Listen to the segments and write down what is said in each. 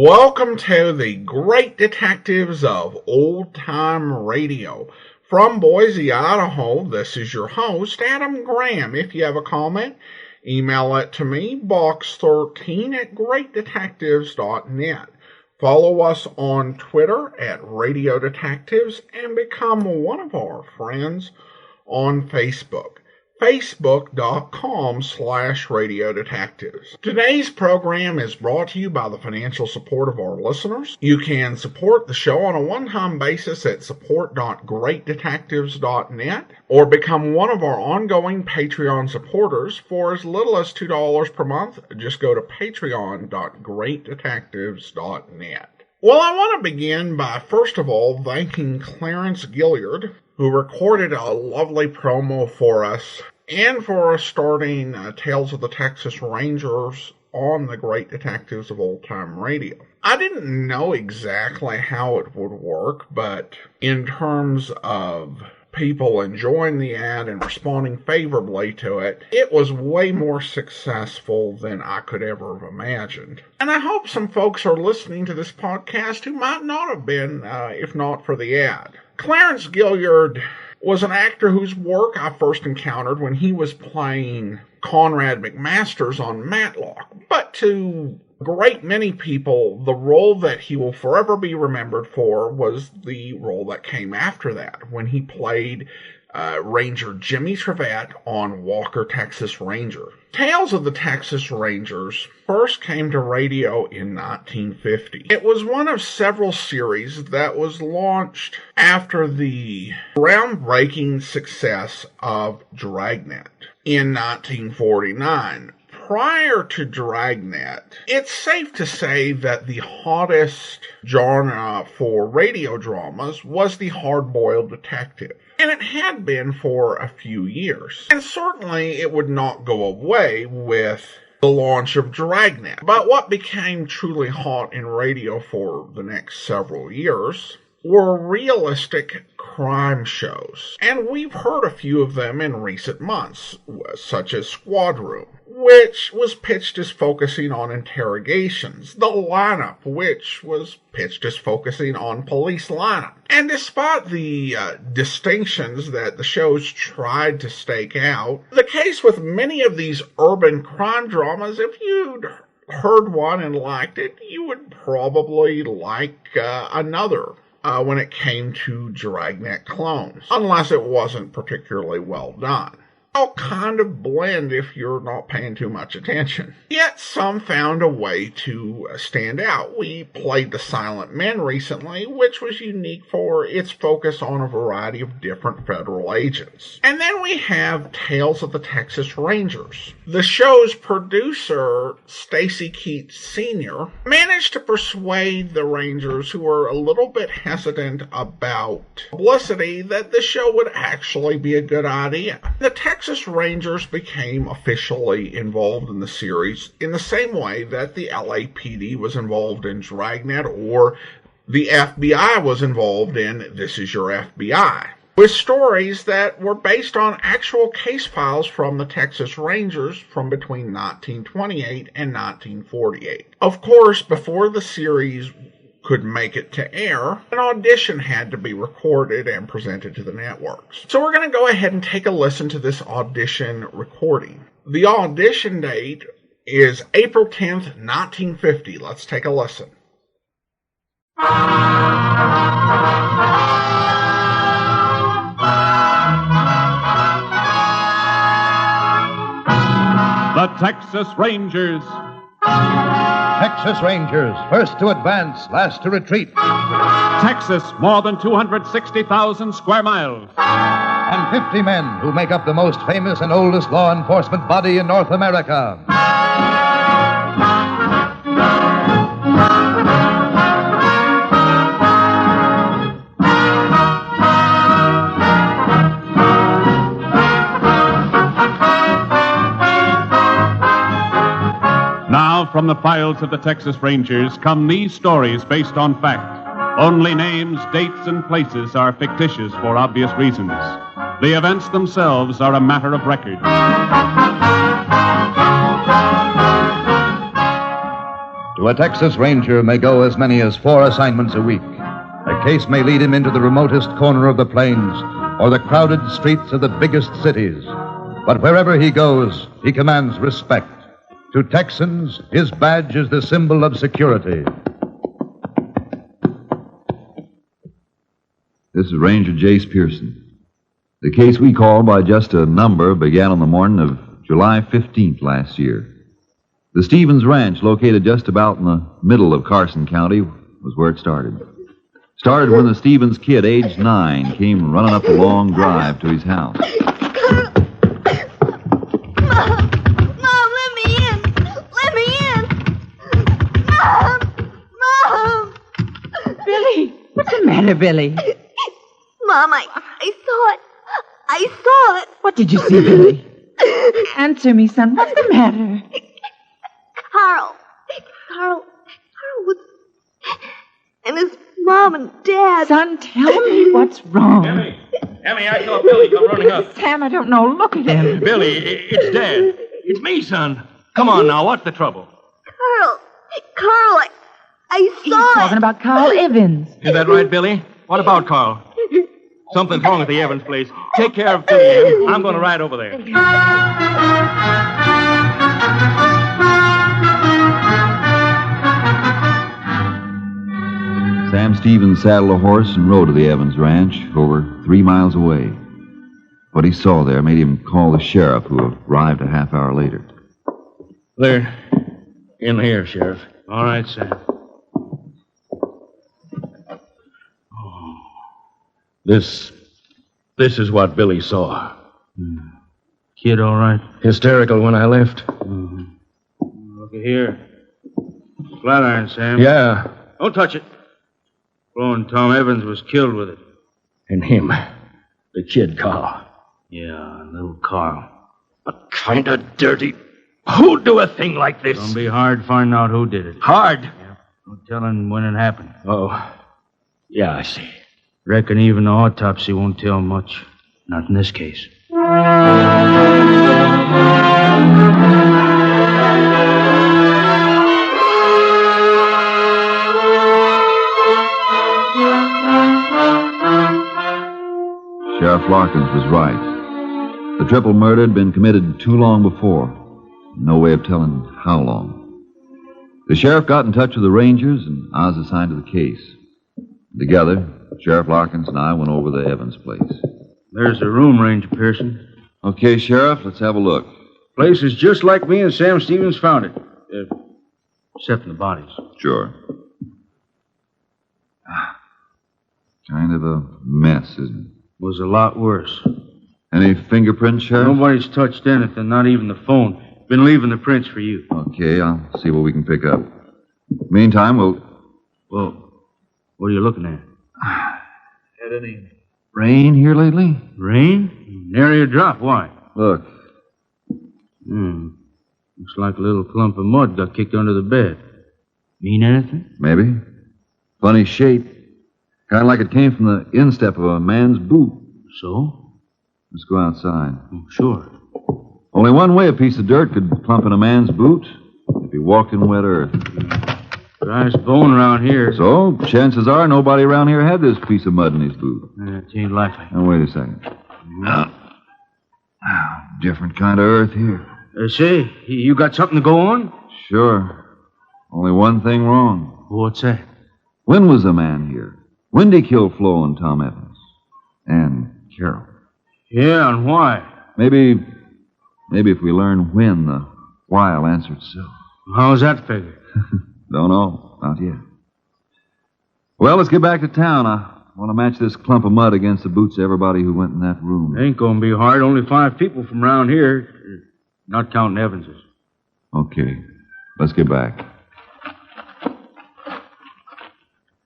Welcome to the Great Detectives of Old Time Radio. From Boise, Idaho, this is your host, Adam Graham. If you have a comment, email it to me, box13@greatdetectives.net. Follow us on Twitter at Radio Detectives and become one of our friends on Facebook. Facebook.com/Radio Detectives. Today's program is brought to you by the financial support of our listeners. You can support the show on a one-time basis at support.greatdetectives.net or become one of our ongoing Patreon supporters for as little as $2 per month. Just go to patreon.greatdetectives.net. Well, I want to begin by, first of all, thanking Clarence Gilliard, who recorded a lovely promo for us and for starting Tales of the Texas Rangers on the Great Detectives of Old Time Radio. I didn't know exactly how it would work, but in terms of people enjoying the ad and responding favorably to it, it was way more successful than I could ever have imagined. And I hope some folks are listening to this podcast who might not have been, if not for the ad. Clarence Gilliard was an actor whose work I first encountered when he was playing Conrad McMasters on Matlock. But to a great many people, the role that he will forever be remembered for was the role that came after that, when he played Ranger Jimmy Trevette on Walker, Texas Ranger. Tales of the Texas Rangers first came to radio in 1950. It was one of several series that was launched after the groundbreaking success of Dragnet in 1949. Prior to Dragnet, it's safe to say that the hottest genre for radio dramas was the hard-boiled detective. And it had been for a few years. And certainly it would not go away with the launch of Dragnet. But what became truly hot in radio for the next several years were realistic crime shows. And we've heard a few of them in recent months, such as Squad Room, which was pitched as focusing on interrogations. The Lineup, which was pitched as focusing on police lineup. And despite the distinctions that the shows tried to stake out, the case with many of these urban crime dramas, if you'd heard one and liked it, you would probably like another. When it came to Dragnet clones, unless it wasn't particularly well done. All kind of blend if you're not paying too much attention. Yet some found a way to stand out. We played The Silent Men recently, which was unique for its focus on a variety of different federal agents. And then we have Tales of the Texas Rangers. The show's producer, Stacy Keats Sr., managed to persuade the Rangers, who were a little bit hesitant about publicity, that the show would actually be a good idea. The Texas Rangers became officially involved in the series in the same way that the LAPD was involved in Dragnet or the FBI was involved in This Is Your FBI, with stories that were based on actual case files from the Texas Rangers from between 1928 and 1948. Of course, before the series could make it to air, an audition had to be recorded and presented to the networks. So we're going to go ahead and take a listen to this audition recording. The audition date is April 10th, 1950. Let's take a listen. The Texas Rangers. Texas Rangers, first to advance, last to retreat. Texas, more than 260,000 square miles. And 50 men who make up the most famous and oldest law enforcement body in North America. From the files of the Texas Rangers come these stories based on fact. Only names, dates, and places are fictitious for obvious reasons. The events themselves are a matter of record. To To a Texas Ranger may go as many as 4 assignments a week. A case may lead him into the remotest corner of the plains or the crowded streets of the biggest cities. But wherever he goes, he commands respect. To Texans, his badge is the symbol of security. This is Ranger Jace Pearson. The case we called by just a number began on the morning of July 15th last year. The Stevens Ranch, located just about in the middle of Carson County, was where it started. Started when the Stevens kid, age 9, came running up the long drive to his house. Mom, let me in. Let me in. Mom. Billy, what's the matter, Billy? Mom, I saw it. I saw it. What did you see, Billy? Answer me, son. What's the matter? Carl was... And his mom and dad. Son, tell me what's wrong. Emmy, I saw Billy come running up. Sam, I don't know. Look at him. Billy, it's Dad. It's me, son. Come on now, what's the trouble? Carl, I He's saw talking it. about Carl Evans. Is that right, Billy? What about Carl? Something's wrong at the Evans place. Take care of Billy, Em. I'm going to ride over there. Sam Stevens saddled a horse and rode to the Evans Ranch, over 3 miles away. What he saw there made him call the sheriff, who arrived a half hour later. They're in here, Sheriff. All right, Sam. Oh. This is what Billy saw. Kid all right? Hysterical when I left. Look at here. Flatiron, Sam. Yeah. Don't touch it. Flo and Tom Evans was killed with it. And him. The kid, Carl. Yeah, little Carl. But kind of dirty. Who'd do a thing like this? It's gonna be hard finding out who did it. Hard? Yeah. No telling when it happened. Oh. Yeah, I see. Reckon even the autopsy won't tell much. Not in this case. Sheriff Larkins was right. The triple murder had been committed too long before. No way of telling how long. The sheriff got in touch with the Rangers, and I was assigned to the case. Together, Sheriff Larkins and I went over to Evans' place. There's the room, Ranger Pearson. Okay, Sheriff, let's have a look. Place is just like me and Sam Stevens found it. Except for the bodies. Sure. Kind of a mess, isn't it? Was a lot worse. Any fingerprints, Sheriff? Nobody's touched anything, not even the phone. Been leaving the prints for you. Okay, I'll see what we can pick up. Meantime, we'll... Well, what are you looking at? Had any rain here lately? Rain? Nary a drop. Why? Look. Looks like a little clump of mud got kicked under the bed. Mean anything? Maybe. Funny shape. Kind of like it came from the instep of a man's boot. So? Let's go outside. Sure. Only one way a piece of dirt could clump in a man's boot: if he walked in wet earth. Driest bone around here. So, chances are nobody around here had this piece of mud in his boot. It ain't likely. Now, wait a second. Different kind of earth here. Say, you got something to go on? Sure. Only one thing wrong. What's that? When was the man here? When did he kill Flo and Tom Evans? And Carol? Yeah, and why? Maybe if we learn when, the why will answer itself. How's that figure? Don't know. Not yet. Well, let's get back to town. I want to match this clump of mud against the boots of everybody who went in that room. Ain't gonna be hard. Only 5 people from around here. Not counting Evans's. Okay. Let's get back.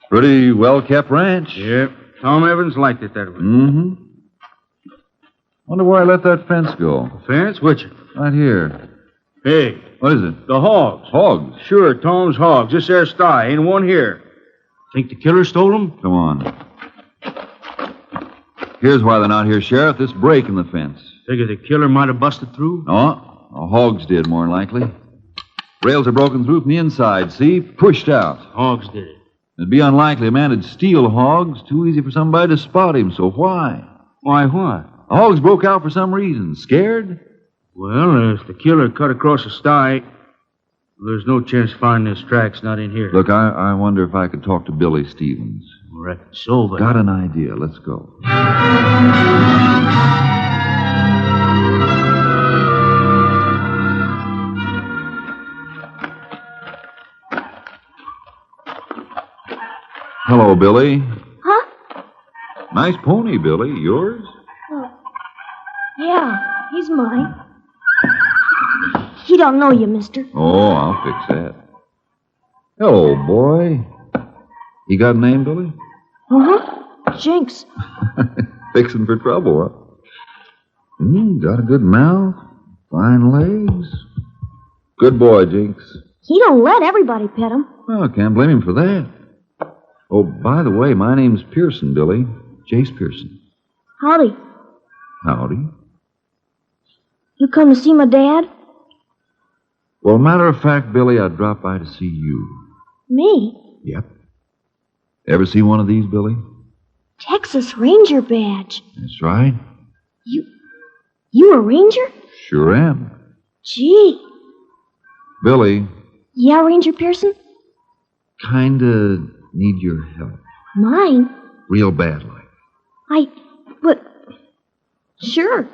Pretty well-kept ranch. Yep. Tom Evans liked it that way. Mm-hmm. Wonder where I let that fence go. Fence? Which? Right here. Hey. What is it? The hogs. Hogs? Sure, Tom's hogs. This there sty. Ain't one here. Think the killer stole them? Come on. Here's why they're not here, Sheriff. This break in the fence. Figure the killer might have busted through? No, the hogs did, more than likely. Rails are broken through from the inside, see? Pushed out. Hogs did it. It'd be unlikely a man would steal hogs. Too easy for somebody to spot him, so why? Why, what? The hogs broke out for some reason. Scared? Well, if the killer cut across the sty, there's no chance of finding his tracks not in here. Look, I wonder if I could talk to Billy Stevens. I reckon so, but... Got an idea. Let's go. Hello, Billy. Huh? Nice pony, Billy. Yours? Oh. Yeah, he's mine. He don't know you, mister. Oh, I'll fix that. Hello, boy. You got a name, Billy? Uh-huh. Jinx. Fixing for trouble, huh? Got a good mouth, fine legs. Good boy, Jinx. He don't let everybody pet him. Well, I can't blame him for that. Oh, by the way, my name's Pearson, Billy. Jace Pearson. Howdy. Howdy. You come to see my dad? Well, matter of fact, Billy, I dropped by to see you. Me? Yep. Ever see one of these, Billy? Texas Ranger badge. That's right. You a ranger? Sure am. Gee. Billy, Yeah, Ranger Pearson? kinda need your help. Mine? Real bad like. But... Sure.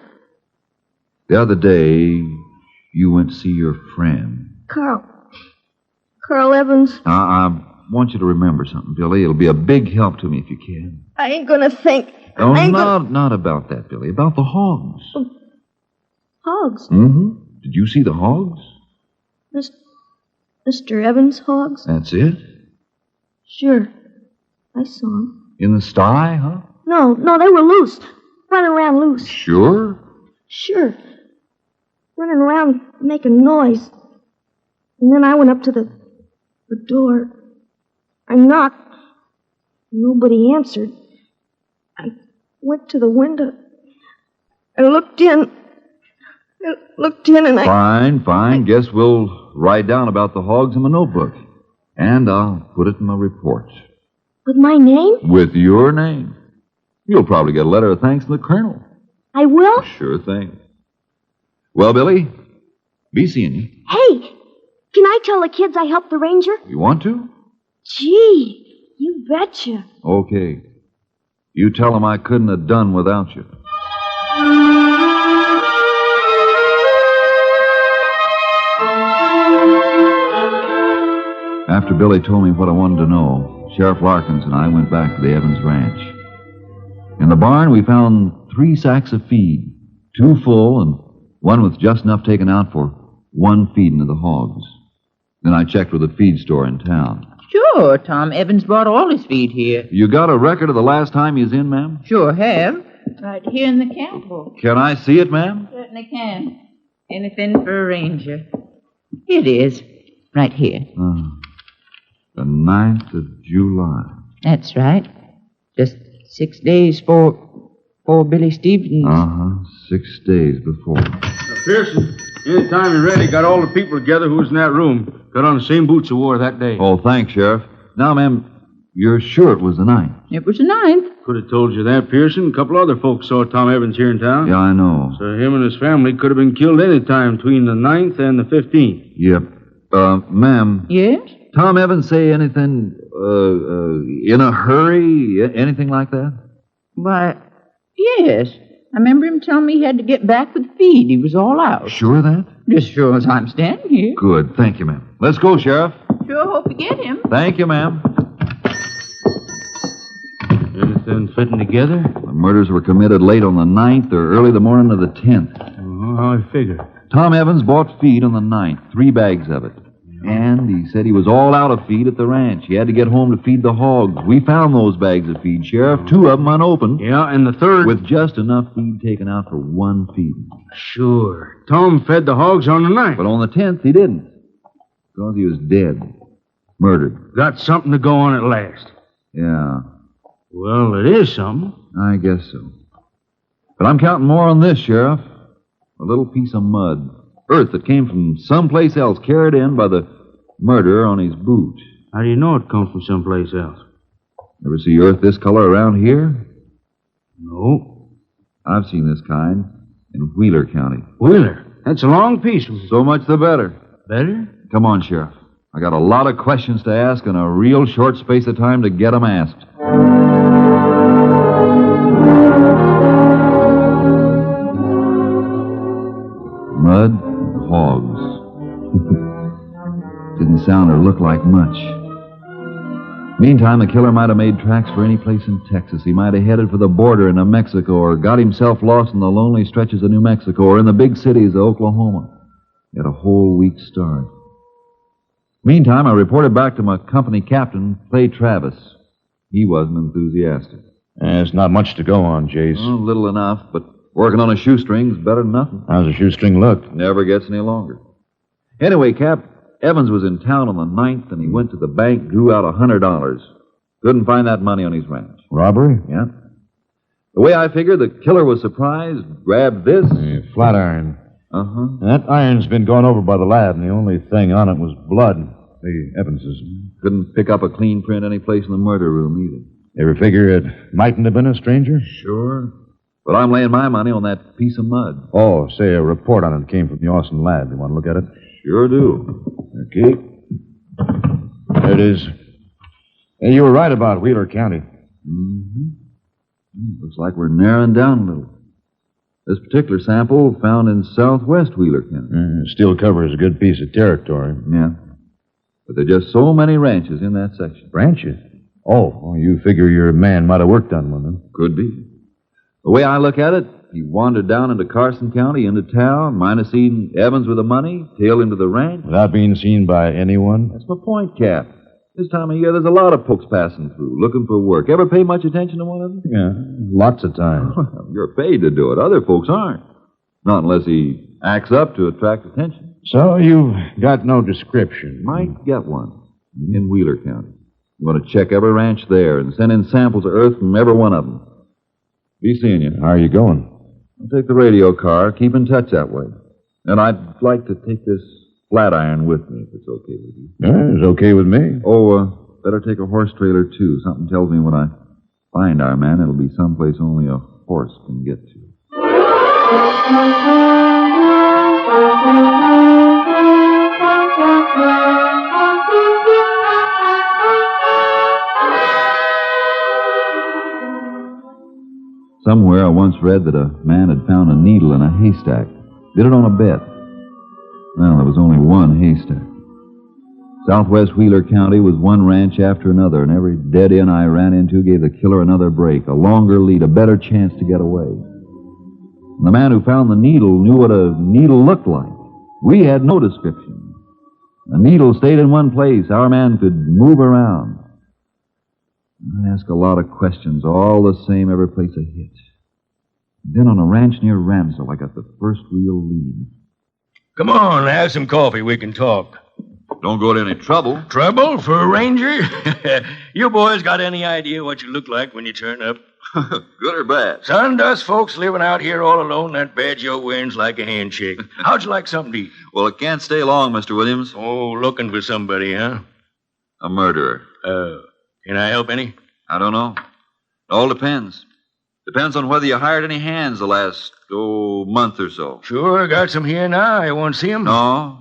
The other day, you went to see your friend. Carl Evans. I want you to remember something, Billy. It'll be a big help to me if you can. I ain't gonna think. Oh, not about that, Billy. About the hogs. Hogs? Mm-hmm. Did you see the hogs? Mr. Evans' hogs? That's it? Sure. I saw them. In the sty, huh? No, they were loose. Running around loose. Sure? Sure. Running around making noise. And then I went up to the door. I knocked. Nobody answered. I went to the window. I looked in. And I... Fine. Guess we'll write down about the hogs in my notebook. And I'll put it in my report. With my name? With your name. You'll probably get a letter of thanks from the colonel. I will? Sure thing. Well, Billy, be seeing you. Hey, can I tell the kids I helped the ranger? You want to? Gee, you betcha. Okay. You tell them I couldn't have done without you. After Billy told me what I wanted to know, Sheriff Larkins and I went back to the Evans Ranch. In the barn, we found 3 sacks of feed, 2 full and one with just enough taken out for 1 feeding of the hogs. Then I checked with the feed store in town. Sure, Tom Evans brought all his feed here. You got a record of the last time he was in, ma'am? Sure have. Right here in the camp book. Can I see it, ma'am? Certainly can. Anything for a ranger. Here it is. Right here. The 9th of July. That's right. Just 6 days for Billy Stevens. 6 days before. Pearson, anytime you're ready, got all the people together who was in that room. Got on the same boots you wore that day. Oh, thanks, Sheriff. Now, ma'am, you're sure it was the 9th? It was the 9th. Could have told you that, Pearson. A couple other folks saw Tom Evans here in town. Yeah, I know. So him and his family could have been killed any time between the 9th and the 15th. Yep. Ma'am. Yes? Tom Evans say anything, in a hurry? Anything like that? Why, yes. I remember him telling me he had to get back with feed. He was all out. Sure of that? Just sure as I'm standing here. Good. Thank you, ma'am. Let's go, Sheriff. Sure hope you get him. Thank you, ma'am. Anything fitting together? The murders were committed late on the 9th or early the morning of the 10th. How I figure. Tom Evans bought feed on the 9th, 3 bags of it. And he said he was all out of feed at the ranch. He had to get home to feed the hogs. We found those bags of feed, Sheriff. 2 of them unopened. Yeah, and the 3rd... With just enough feed taken out for 1 feeding. Sure. Tom fed the hogs on the 9th. But on the 10th, he didn't. Because he was dead. Murdered. Got something to go on at last. Yeah, Well, it is something. I guess so. But I'm counting more on this, Sheriff. A little piece of mud. Earth that came from someplace else, carried in by the murderer on his boot. How do you know it comes from someplace else? Ever see earth this color around here? No. I've seen this kind in Wheeler County. Wheeler? That's a long piece. So much the better. Better? Come on, Sheriff. I got a lot of questions to ask and a real short space of time to get them asked. Mud, hogs. Didn't sound or look like much. Meantime, the killer might have made tracks for any place in Texas. He might have headed for the border into Mexico or got himself lost in the lonely stretches of New Mexico or in the big cities of Oklahoma. He had a whole week's start. Meantime, I reported back to my company captain, Clay Travis. He wasn't enthusiastic. There's not much to go on, Jace. Well, little enough, but working on a shoestring's better than nothing. How's the shoestring look? Never gets any longer. Anyway, Cap, Evans was in town on the 9th, and he went to the bank, drew out $100. Couldn't find that money on his ranch. Robbery? Yeah. The way I figured, the killer was surprised, grabbed this. Flat iron. Uh-huh. That iron's been gone over by the lab, and the only thing on it was blood. The Evans's. Couldn't pick up a clean print any place in the murder room, either. Ever figure it mightn't have been a stranger? Sure. But I'm laying my money on that piece of mud. Oh, say a report on it came from the Austin lab. You want to look at it? Sure do. Okay. There it is. Hey, you were right about Wheeler County. Mm-hmm. Looks like we're narrowing down a little. This particular sample found in southwest Wheeler County. Still covers a good piece of territory. Yeah. But there are just so many ranches in that section. Ranches? Oh, well, you figure your man might have worked on one, then? Could be. The way I look at it, he wandered down into Carson County, into town, might have seen Evans with the money, tailed into the ranch. Without being seen by anyone? That's my point, Cap. This time of year, there's a lot of folks passing through, looking for work. Ever pay much attention to one of them? Yeah, lots of times. Well, you're paid to do it. Other folks aren't. Not unless he acts up to attract attention. So you've got no description. Might get one in Wheeler County. You want to check every ranch there and send in samples of earth from every one of them. Be seeing you. How are you going? I'll take the radio car. Keep in touch that way. And I'd like to take this flat iron with me, if it's okay with you. Yeah, it's okay with me. Oh, better take a horse trailer, too. Something tells me when I find our man, it'll be someplace only a horse can get to. Somewhere I once read that a man had found a needle in a haystack. Did it on a bet. Well, there was only one haystack. Southwest Wheeler County was one ranch after another, and every dead end I ran into gave the killer another break, a longer lead, a better chance to get away. And the man who found the needle knew what a needle looked like. We had no description. A needle stayed in one place. Our man could move around. I asked a lot of questions, all the same every place I hit. Then on a ranch near Ramsell, I got the first real lead. Come on, have some coffee. We can talk. Don't go to any trouble. Trouble for a ranger? You boys got any idea what you look like when you turn up? Good or bad? Son, us folks living out here all alone, that badge you're wearing's like a handshake. How'd you like something to eat? Well, it can't stay long, Mr. Williams. Oh, looking for somebody, huh? A murderer. Can I help any? I don't know. It all depends. Depends on whether you hired any hands the last, month or so. Sure, got some here now. You want to see them? No.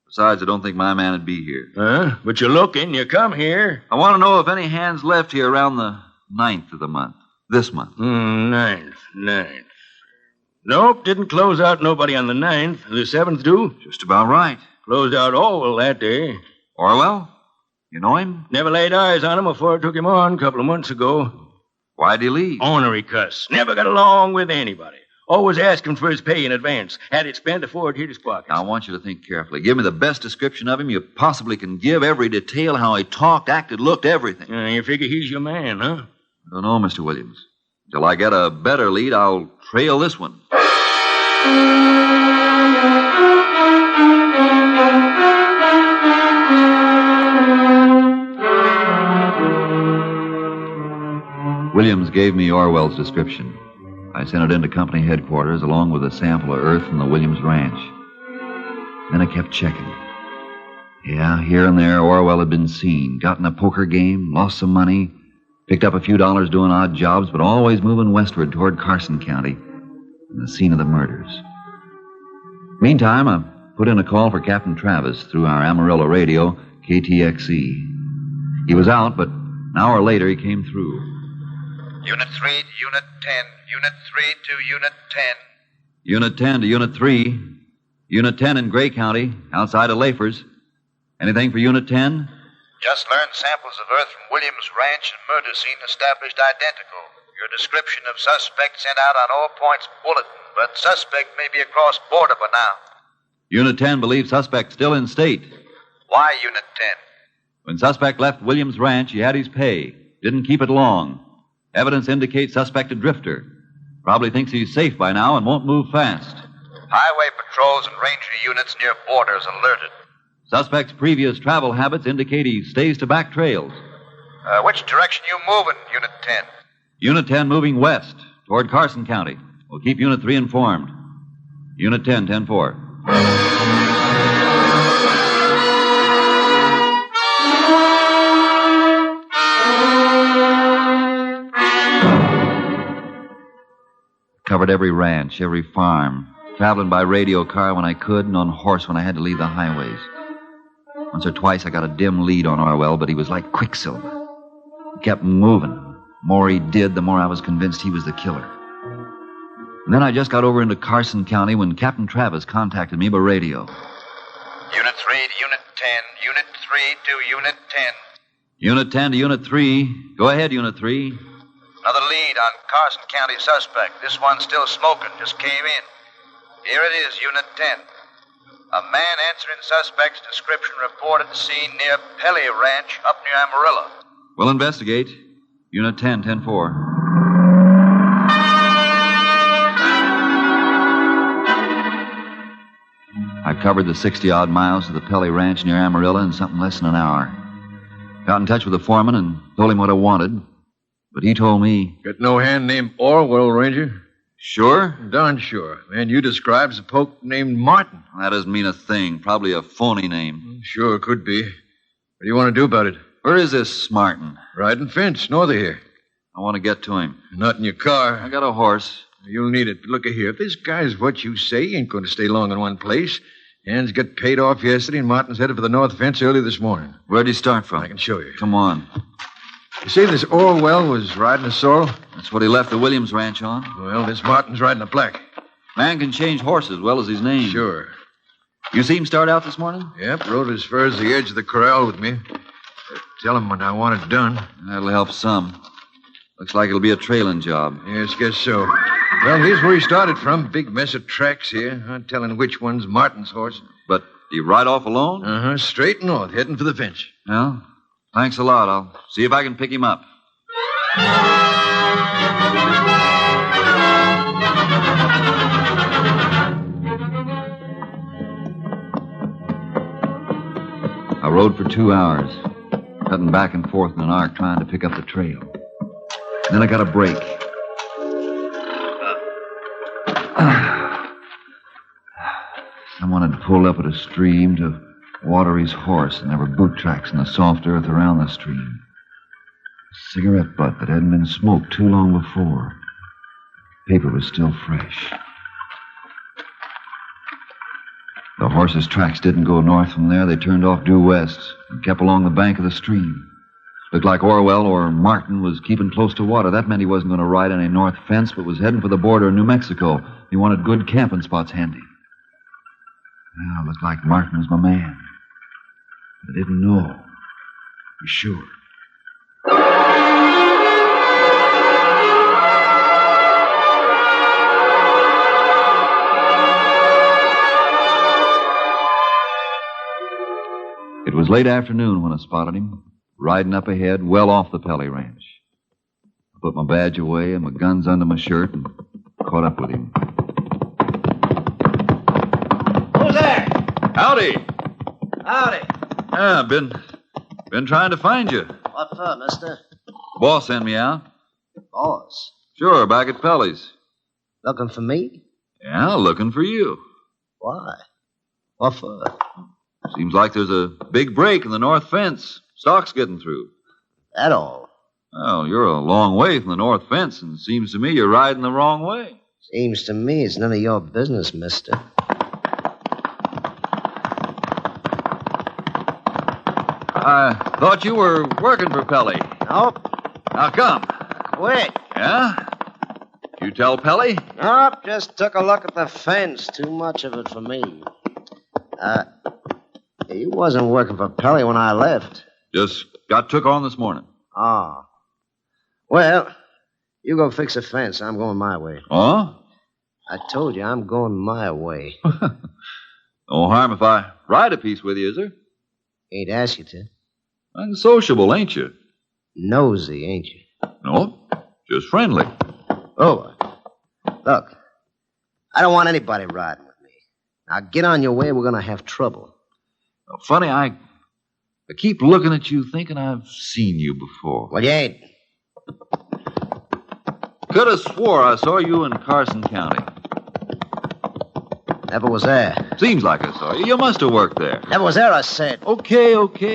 Besides, I don't think my man would be here. Huh? But you're looking. You come here. I want to know if any hands left here around the 9th of the month. This month. 9th. Nope, didn't close out nobody on the 9th. The 7th do? Just about right. Closed out Orwell that day. Orwell? You know him? Never laid eyes on him before I took him on a couple of months ago. Why'd he leave? Ornery cuss. Never got along with anybody. Always asking for his pay in advance. Had it spent before it hit his pockets. Now, I want you to think carefully. Give me the best description of him you possibly can give. Every detail, how he talked, acted, looked, everything. You figure he's your man, huh? I don't know, Mr. Williams. Till I get a better lead, I'll trail this one. Williams gave me Orwell's description. I sent it into company headquarters along with a sample of earth from the Williams ranch. Then I kept checking. Yeah, here and there, Orwell had been seen. Got in a poker game, lost some money, picked up a few dollars doing odd jobs, but always moving westward toward Carson County and the scene of the murders. Meantime, I put in a call for Captain Travis through our Amarillo radio, KTXE. He was out, but an hour later he came through. Unit 3 to Unit 10. Unit 3 to Unit 10. Unit 10 to Unit 3. Unit 10 in Gray County, outside of Lafers. Anything for Unit 10? Just learned samples of earth from Williams Ranch and murder scene established identical. Your description of suspect sent out on all points bulletin, but suspect may be across border by now. Unit 10 believes suspect still in state. Why Unit 10? When suspect left Williams Ranch, he had his pay. Didn't keep it long. Evidence indicates suspect a drifter. Probably thinks he's safe by now and won't move fast. Highway patrols and ranger units near borders alerted. Suspect's previous travel habits indicate he stays to back trails. Which direction you moving, Unit 10? Unit 10 moving west toward Carson County. We'll keep Unit 3 informed. Unit 10, 10-4. Covered every ranch, every farm. Traveling by radio car when I could and on horse when I had to leave the highways. Once or twice I got a dim lead on Orwell, but he was like quicksilver. He kept moving. The more he did, the more I was convinced he was the killer. And then I just got over into Carson County when Captain Travis contacted me by radio. Unit 3 to Unit 10. Unit 3 to Unit 10. Unit 10 to Unit 3. Go ahead, Unit 3. Another lead on Carson County suspect. This one's still smoking. Just came in. Here it is, Unit 10. A man answering suspect's description reported seen near Pelly Ranch up near Amarillo. We'll investigate. Unit 10, 10-4. I covered the 60-odd miles to the Pelly Ranch near Amarillo in something less than an hour. Got in touch with the foreman and told him what I wanted. But he told me... Got no hand named Orwell, Ranger? Sure? Darn sure. Man you described's a poke named Martin. That doesn't mean a thing. Probably a phony name. Sure, could be. What do you want to do about it? Where is this Martin? Riding fence, north of here. I want to get to him. Not in your car. I got a horse. You'll need it. But look here. If this guy's what you say, he ain't going to stay long in one place. Hands got paid off yesterday, and Martin's headed for the north fence early this morning. Where'd he start from? I can show you. Come on. You say this Orwell was riding a sorrel? That's what he left the Williams Ranch on. Well, this Martin's riding a black. Man can change horses as well as his name. Sure. You see him start out this morning? Yep, rode as far as the edge of the corral with me. Tell him when I want it done. That'll help some. Looks like it'll be a trailing job. Yes, guess so. Well, here's where he started from. Big mess of tracks here. Not telling which one's Martin's horse. But do you ride off alone? Uh-huh. Straight north, heading for the fence. Well, thanks a lot. I'll see if I can pick him up. I rode for 2 hours, cutting back and forth in an arc trying to pick up the trail. Then I got a break. Someone had pulled up at a stream to water his horse, and there were boot tracks in the soft earth around the stream. A cigarette butt that hadn't been smoked too long before. Paper was still fresh. The horse's tracks didn't go north from there. They turned off due west and kept along the bank of the stream. Looked like Orwell or Martin was keeping close to water. That meant he wasn't going to ride any north fence, but was heading for the border of New Mexico. He wanted good camping spots handy. Well, it looked like Martin was my man. But I didn't know. For sure. It was late afternoon when I spotted him, riding up ahead, well off the Pelly Ranch. I put my badge away and my guns under my shirt and caught up with him. Who's there? Howdy. Howdy. Yeah, been trying to find you. What for, mister? Boss sent me out. Boss. Sure, back at Pelly's. Looking for me? Yeah, looking for you. Why? What for? Seems like there's a big break in the north fence. Stock's getting through. That all? Well, you're a long way from the north fence, and it seems to me you're riding the wrong way. Seems to me it's none of your business, mister. I thought you were working for Pelly. Nope. How come? Quit. Yeah? You tell Pelly? Nope, just took a look at the fence. Too much of it for me. You wasn't working for Pelly when I left. Just got took on this morning. Oh. Well, you go fix the fence. I'm going my way. Oh? I told you, I'm going my way. No harm if I ride a piece with you, is there? Ain't asked you to. I'm sociable, ain't you? Nosy, ain't you? No, just friendly. Oh, look, I don't want anybody riding with me. Now get on your way. We're going to have trouble. Funny, I keep looking at you thinking I've seen you before. Well, you ain't. Could have swore I saw you in Carson County. Never was there. Seems like I saw you. You must have worked there. Never was there, I said. Okay.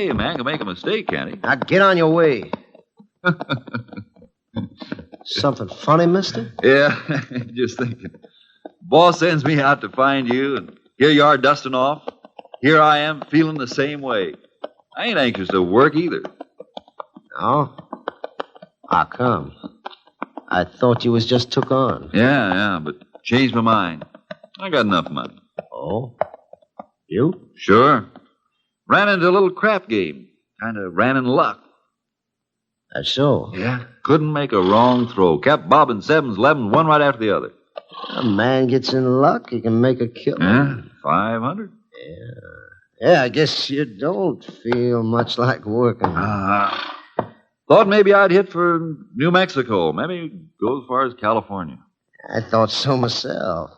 A man can make a mistake, can't he? Now get on your way. Something funny, mister? Yeah, just thinking. Boss sends me out to find you, and here you are dusting off. Here I am feeling the same way. I ain't anxious to work either. No? How come? I thought you was just took on. Yeah, but changed my mind. I got enough money. Oh? You? Sure. Ran into a little crap game. Kind of ran in luck. That's so. Yeah. Couldn't make a wrong throw. Kept bobbing 7s, 11s, one right after the other. A man gets in luck, he can make a kill. Yeah, 500. Yeah, I guess you don't feel much like working. Thought maybe I'd hit for New Mexico. Maybe go as far as California. I thought so myself.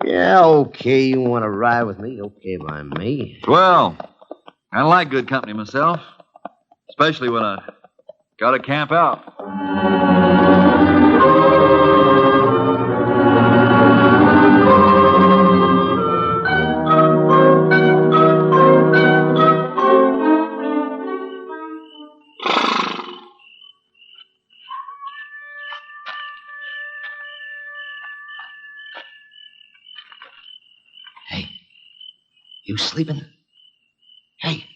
Yeah, okay, you want to ride with me? Okay by me. Well, I like good company myself. Especially when I gotta camp out. Hey, you sleeping? Hey.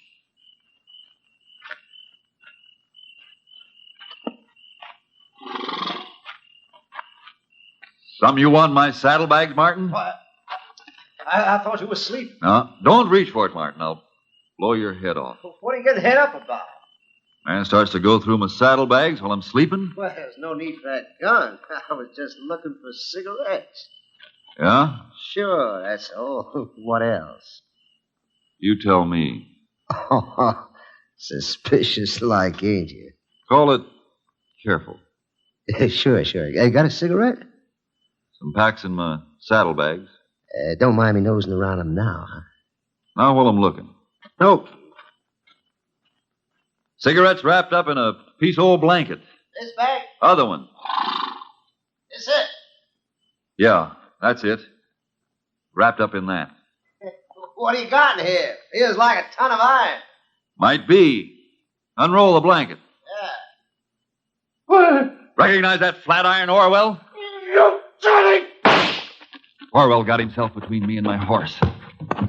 Something you want in my saddlebags, Martin? What? I thought you were asleep. No, don't reach for it, Martin. I'll blow your head off. What are you getting head up about? Man starts to go through my saddlebags while I'm sleeping. Well, there's no need for that gun. I was just looking for cigarettes. Yeah? Sure, that's all. What else? You tell me. Oh, suspicious like, ain't you? Call it careful. Sure. You got a cigarette? Some packs in my saddlebags. Don't mind me nosing around them now, huh? Now while I'm looking. Nope. Cigarettes wrapped up in a piece of old blanket. This bag? Other one. This it? Yeah, that's it. Wrapped up in that. What do you got in here? Feels like a ton of iron. Might be. Unroll the blanket. Yeah. Recognize that flat iron, Orwell? You dirty! Orwell got himself between me and my horse.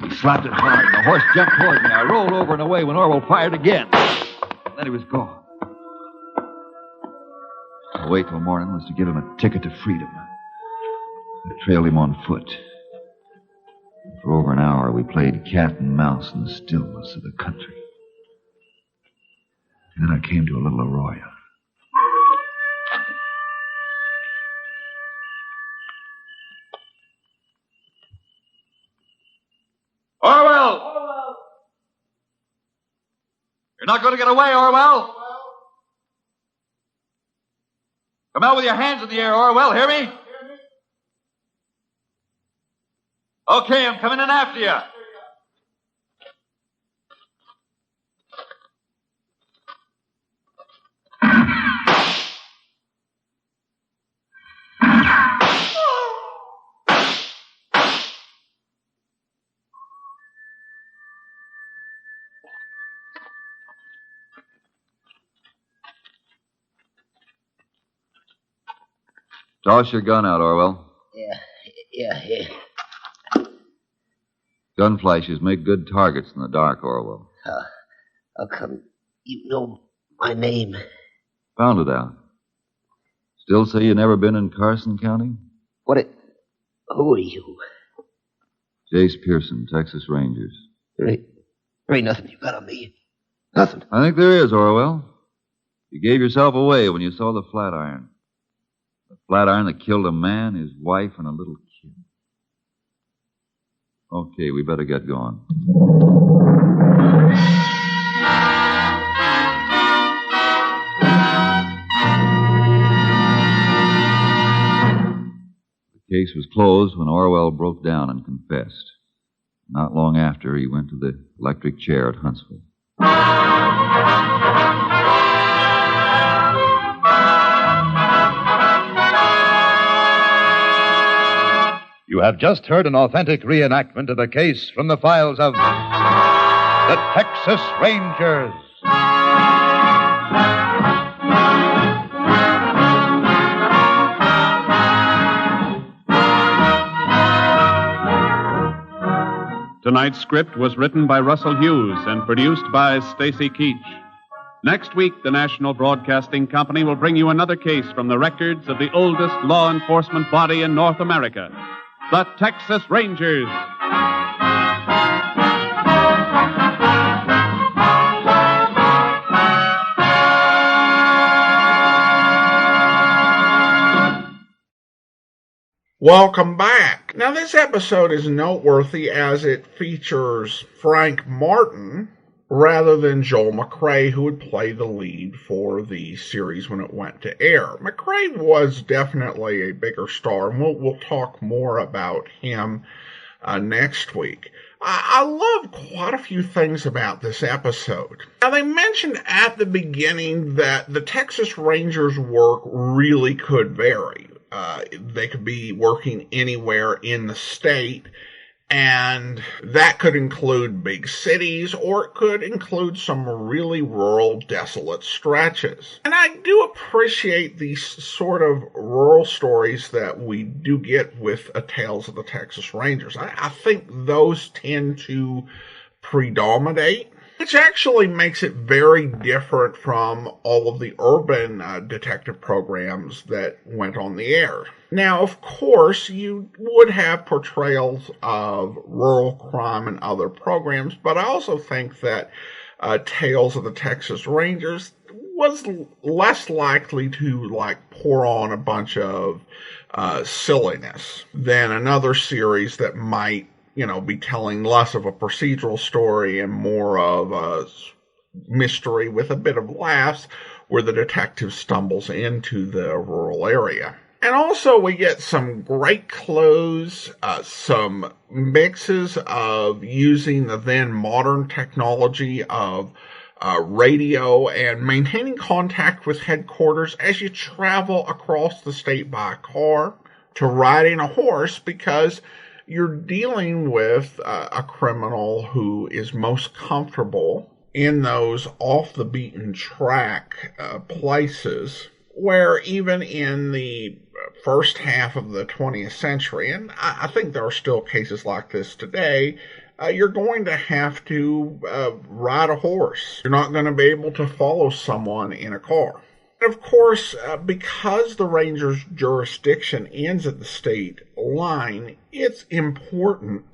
He slapped it hard, and the horse jumped toward me. I rolled over and away when Orwell fired again. Then he was gone. To wait till morning was to give him a ticket to freedom. I trailed him on foot. For over an hour, we played cat and mouse in the stillness of the country. Then I came to a little arroyo. Orwell! You're not going to get away, Orwell! Come out with your hands in the air, Orwell. Hear me? Okay, I'm coming in after you. Toss your gun out, Orwell. Yeah. Gun flashes make good targets in the dark, Orwell. How come you know my name? Found it out. Still say you never been in Carson County? Who are you? Jace Pearson, Texas Rangers. There ain't nothing you got on me. Nothing. I think there is, Orwell. You gave yourself away when you saw the Flatiron. The Flatiron that killed a man, his wife, and a little kid. Okay, we better get going. The case was closed when Orwell broke down and confessed. Not long after, he went to the electric chair at Huntsville. You have just heard an authentic reenactment of a case from the files of the Texas Rangers. Tonight's script was written by Russell Hughes and produced by Stacy Keach. Next week, the National Broadcasting Company will bring you another case from the records of the oldest law enforcement body in North America, the Texas Rangers. Welcome back. Now, this episode is noteworthy as it features Frank Martin rather than Joel McCrea, who would play the lead for the series when it went to air. McCrea was definitely a bigger star, and we'll talk more about him next week. I love quite a few things about this episode. Now, they mentioned at the beginning that the Texas Rangers' work really could vary. They could be working anywhere in the state, and that could include big cities, or it could include some really rural, desolate stretches. And I do appreciate these sort of rural stories that we do get with Tales of the Texas Rangers. I think those tend to predominate, which actually makes it very different from all of the urban detective programs that went on the air. Now, of course, you would have portrayals of rural crime in other programs, but I also think that Tales of the Texas Rangers was less likely to, pour on a bunch of silliness than another series that might be telling less of a procedural story and more of a mystery with a bit of laughs where the detective stumbles into the rural area. And also we get some great clues, some mixes of using the then modern technology of radio and maintaining contact with headquarters as you travel across the state by car, to riding a horse, because you're dealing with a criminal who is most comfortable in those off-the-beaten-track places where even in the first half of the 20th century, and I think there are still cases like this today, you're going to have to ride a horse. You're not going to be able to follow someone in a car. Of course, because the Rangers' jurisdiction ends at the state line, it's important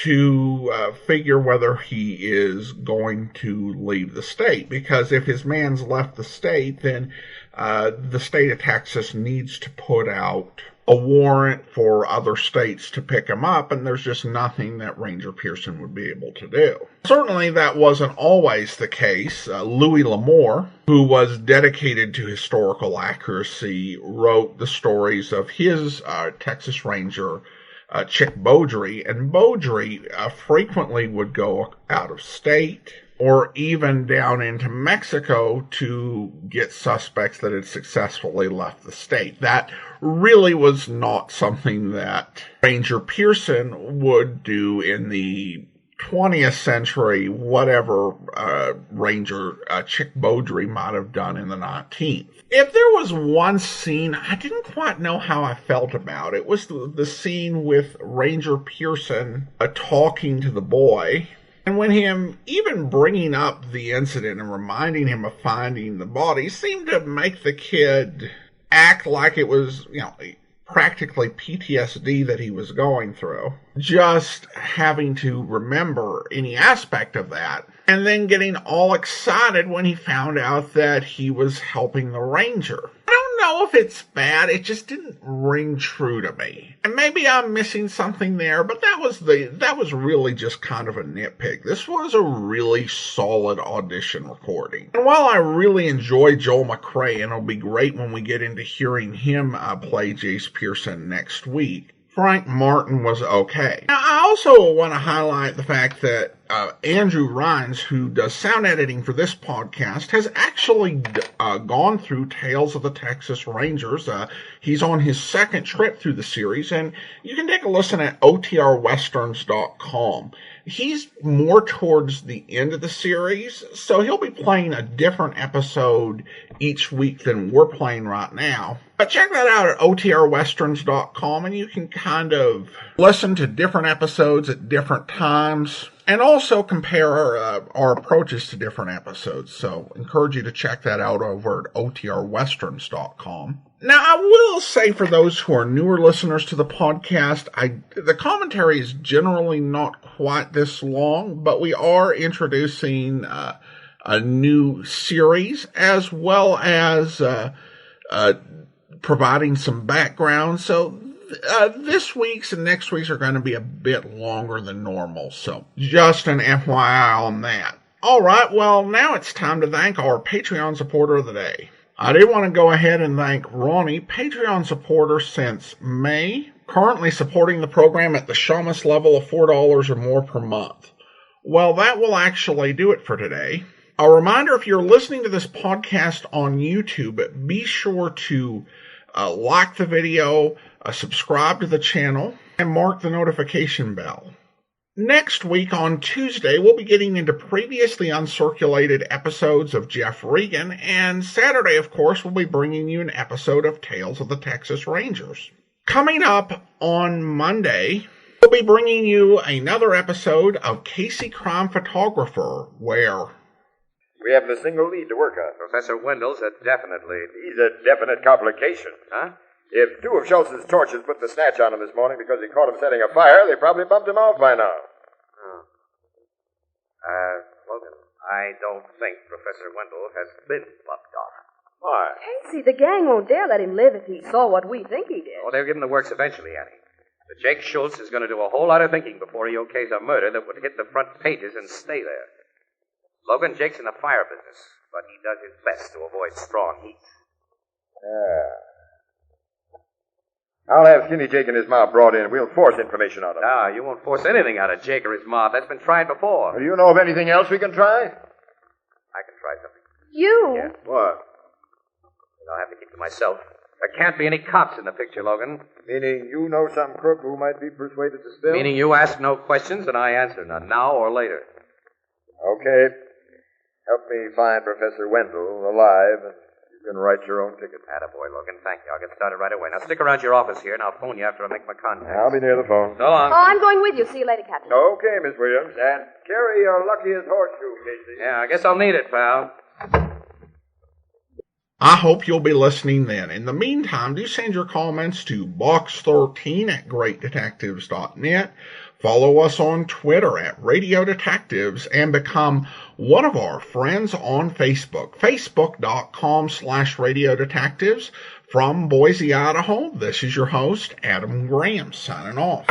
to figure whether he is going to leave the state. Because if his man's left the state, then the state of Texas needs to put out a warrant for other states to pick him up, and there's just nothing that Ranger Pearson would be able to do. Certainly that wasn't always the case. Louis L'Amour, who was dedicated to historical accuracy, wrote the stories of his Texas Ranger, Chick Beaudry, and Beaudry frequently would go out of state or even down into Mexico to get suspects that had successfully left the state. That really was not something that Ranger Pearson would do in the 20th century, whatever Ranger Chick Beaudry might have done in the 19th. If there was one scene I didn't quite know how I felt about, it was the scene with Ranger Pearson talking to the boy. And when him even bringing up the incident and reminding him of finding the body seemed to make the kid act like it was, practically PTSD that he was going through. Just having to remember any aspect of that. And then getting all excited when he found out that he was helping the ranger. I don't know if it's bad, it just didn't ring true to me. And maybe I'm missing something there, but that was really just kind of a nitpick. This was a really solid audition recording. And while I really enjoy Joel McCrea, and it'll be great when we get into hearing him play Jace Pearson next week, Frank Martin was okay. Now, I also want to highlight the fact that Andrew Rhines, who does sound editing for this podcast, has actually gone through Tales of the Texas Rangers. He's on his second trip through the series, and you can take a listen at otrwesterns.com. He's more towards the end of the series, so he'll be playing a different episode each week than we're playing right now. But check that out at otrwesterns.com, and you can kind of listen to different episodes at different times, and also compare our approaches to different episodes. So encourage you to check that out over at otrwesterns.com. Now, I will say for those who are newer listeners to the podcast, the commentary is generally not quite this long, but we are introducing a new series as well as providing some background. So this week's and next week's are going to be a bit longer than normal. So just an FYI on that. All right, well, now it's time to thank our Patreon supporter of the day. I do want to go ahead and thank Ronnie, Patreon supporter since May, currently supporting the program at the Shamus level of $4 or more per month. Well, that will actually do it for today. A reminder, if you're listening to this podcast on YouTube, be sure to like the video, subscribe to the channel, and mark the notification bell. Next week on Tuesday, we'll be getting into previously uncirculated episodes of Jeff Regan, and Saturday, of course, we'll be bringing you an episode of Tales of the Texas Rangers. Coming up on Monday, we'll be bringing you another episode of Casey Crime Photographer, where We haven't a single lead to work on. Professor Wendell's a definite lead. He's a definite complication. Huh? If two of Schultz's torches put the snatch on him this morning because he caught him setting a fire, they probably bumped him off by now. Logan, I don't think Professor Wendell has been bumped off. Why? Casey, the gang won't dare let him live if he saw what we think he did. Oh, they'll give him the works eventually, Annie. But Jake Schultz is going to do a whole lot of thinking before he okays a murder that would hit the front pages and stay there. Logan, Jake's in the fire business, but he does his best to avoid strong heat. Yeah. I'll have Skinny Jake and his mob brought in. We'll force information on him. Ah, you won't force anything out of Jake or his mob. That's been tried before. Do you know of anything else we can try? I can try something. You? Yeah. What? I'll have to keep to myself. There can't be any cops in the picture, Logan. Meaning you know some crook who might be persuaded to spill? Meaning you ask no questions and I answer none, now or later. Okay. Help me find Professor Wendell alive, and you can write your own ticket. Attaboy, Logan. Thank you. I'll get started right away. Now stick around your office here, and I'll phone you after I make my contact. I'll be near the phone. So long. Oh, I'm going with you. See you later, Captain. Okay, Miss Williams. And carry your luckiest horseshoe, Casey. Yeah, I guess I'll need it, pal. I hope you'll be listening then. In the meantime, do send your comments to box13@greatdetectives.net. Follow us on Twitter at Radio Detectives and become one of our friends on Facebook, facebook.com/Radio Detectives. From Boise, Idaho, this is your host, Adam Graham, signing off.